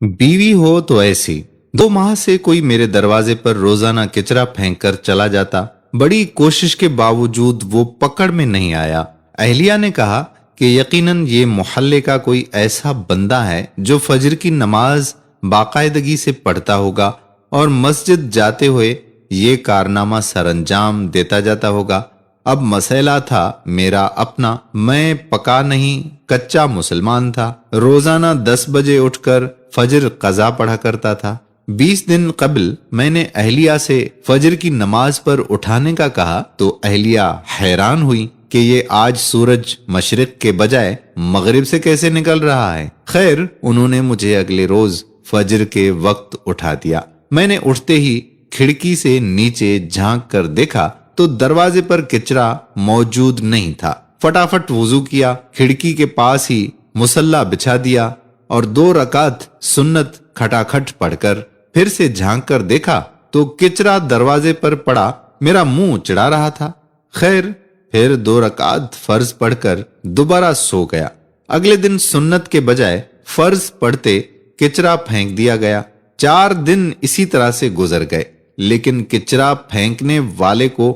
बीवी हो तो ऐसी। 2 माह से कोई मेरे दरवाजे पर रोजाना कचरा फेंक कर चला जाता। बड़ी कोशिश के बावजूद वो पकड़ में नहीं आया। अहलिया ने कहा कि यकीनन ये मोहल्ले का कोई ऐसा बंदा है जो फजर की नमाज बाकायदगी से पढ़ता होगा और मस्जिद जाते हुए ये कारनामा सरंजाम देता जाता होगा। अब मसला था मेरा अपना। मैं पका नहीं कच्चा मुसलमान था। रोजाना 10 बजे उठकर फजर कज़ा पढ़ा करता था। 20 दिन कबल मैंने अहलिया से फजर की नमाज पर उठाने का कहा तो अहलिया हैरान हुई कि ये आज सूरज मशरिक के बजाय मगरिब से कैसे निकल रहा है। खैर, उन्होंने मुझे अगले रोज फजर के वक्त उठा दिया। मैंने उठते ही खिड़की से नीचे झांक कर देखा तो दरवाजे पर कचरा मौजूद नहीं था। फटाफट वुजू किया, खिड़की के पास ही मुसल्ला बिछा दिया और 2 रकात सुन्नत खटाखट पढ़कर फिर से झांक कर देखा तो कचरा दरवाजे पर पड़ा मेरा मुंह चिढ़ा रहा था। खैर, फिर 2 रकात फर्ज पढ़कर दोबारा सो गया। अगले दिन सुन्नत के बजाय फर्ज पढ़ते कचरा फेंक दिया गया। 4 दिन इसी तरह से गुजर गए, लेकिन कचरा फेंकने वाले को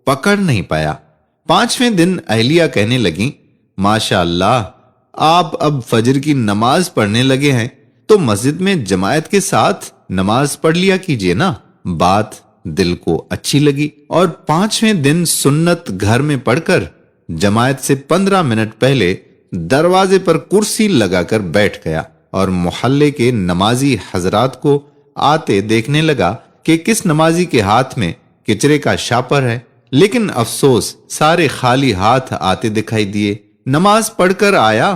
पकड़ नहीं पाया। 5वें दिन अहलिया कहने लगी, माशाअल्लाह, आप अब फजर की नमाज पढ़ने लगे हैं तो मस्जिद में जमायत के साथ नमाज पढ़ लिया कीजिए ना। बात दिल को अच्छी लगी और 5वें दिन सुन्नत घर में पढ़कर जमायत से 15 मिनट पहले दरवाजे पर कुर्सी लगाकर बैठ गया और मोहल्ले के नमाजी हजरात को आते देखने लगा कि किस नमाजी के हाथ में कचरे का शापर है। लेकिन अफसोस, सारे खाली हाथ आते दिखाई दिए। नमाज पढ़कर आया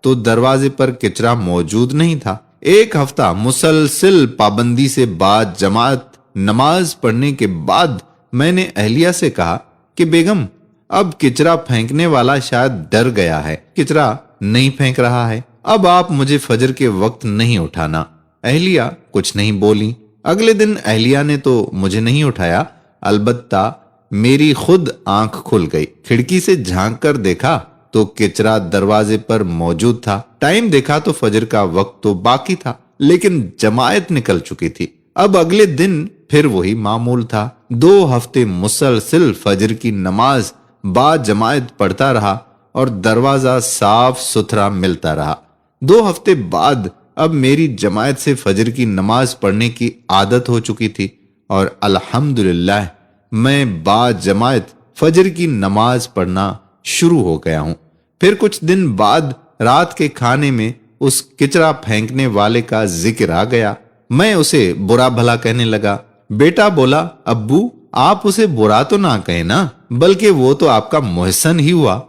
तो दरवाजे पर कचरा मौजूद नहीं था। 1 हफ्ता मुसलसिल पाबंदी से बाद जमात नमाज पढ़ने के बाद मैंने अहलिया से कहा कि बेगम, अब कचरा फेंकने वाला शायद डर गया है, कचरा नहीं फेंक रहा है। अब आप मुझे फजर के वक्त नहीं उठाना। अहलिया कुछ नहीं बोली। अगले दिन अहलिया ने तो मुझे नहीं उठाया, अलबत्ता मेरी खुद आंख खुल गई। खिड़की से झांक कर देखा तो कचरा दरवाजे पर मौजूद था। टाइम देखा तो फजर का वक्त तो बाकी था, लेकिन जमायत निकल चुकी थी। अब अगले दिन फिर वही मामूल था। 2 हफ्ते मुसलसिल फजर की नमाज बा जमायत पढ़ता रहा और दरवाजा साफ सुथरा मिलता रहा। 2 हफ्ते बाद अब मेरी जमायत से फजर की नमाज पढ़ने की आदत हो चुकी थी और अल्हम्दुलिल्लाह मैं बा जमायत फजर की नमाज पढ़ना शुरू हो गया हूं। फिर कुछ दिन बाद रात के खाने में उस कचरा फेंकने वाले का जिक्र आ गया। मैं उसे बुरा भला कहने लगा। बेटा बोला, अब्बू, आप उसे बुरा तो ना कहे ना, बल्कि वो तो आपका मोहसन ही हुआ,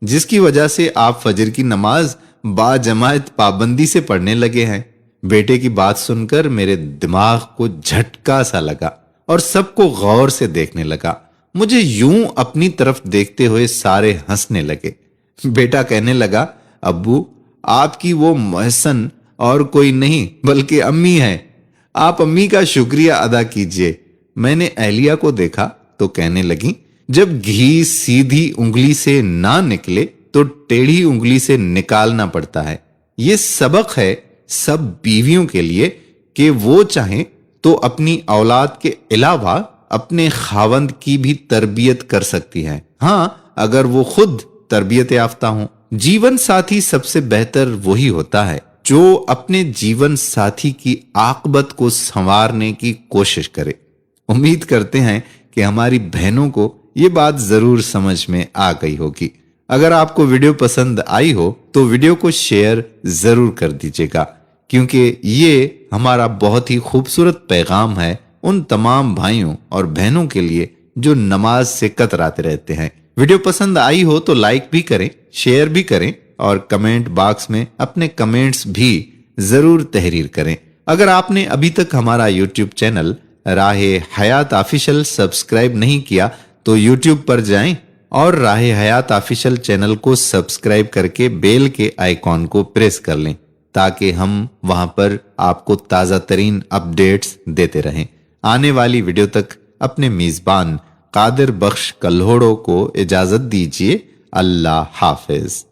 जिसकी वजह से आप फजर की नमाज बा जमायत पाबंदी से पढ़ने लगे हैं। बेटे की बात सुनकर मेरे दिमाग को झटका सा लगा और सबको गौर से देखने लगा। मुझे यूं अपनी तरफ देखते हुए सारे हंसने लगे। बेटा कहने लगा, अब्बू, आपकी वो मोहसन और कोई नहीं बल्कि अम्मी है। आप अम्मी का शुक्रिया अदा कीजिए। मैंने अहलिया को देखा तो कहने लगी, जब घी सीधी उंगली से ना निकले तो टेढ़ी उंगली से निकालना पड़ता है। ये सबक है सब बीवियों के लिए कि वो चाहें तो अपनी औलाद के अलावा अपने खावंद की भी तरबियत कर सकती है। हाँ, अगर वो खुद तरबियत याफ्ता हो। जीवन साथी सबसे बेहतर वही होता है जो अपने जीवन साथी की आकबत को संवारने की कोशिश करे। उम्मीद करते हैं कि हमारी बहनों को ये बात जरूर समझ में आ गई होगी। अगर आपको वीडियो पसंद आई हो तो वीडियो को शेयर जरूर कर दीजिएगा, क्योंकि ये हमारा बहुत ही खूबसूरत पैगाम है उन तमाम भाइयों और बहनों के लिए जो नमाज से कतराते रहते हैं। वीडियो पसंद आई हो तो लाइक भी करें, शेयर भी करें और कमेंट बॉक्स में अपने कमेंट्स भी जरूर तहरीर करें। अगर आपने अभी तक हमारा यूट्यूब चैनल राहे हयात ऑफिशियल सब्सक्राइब नहीं किया तो यूट्यूब पर जाएं और राहे हयात ऑफिशियल चैनल को सब्सक्राइब करके बेल के आइकॉन को प्रेस कर लें, ताकि हम वहां पर आपको ताजा तरीन अपडेट्स देते रहें। आने वाली वीडियो तक अपने मेजबान कादिर बख्श कल्होड़ो को इजाजत दीजिए। अल्लाह हाफिज।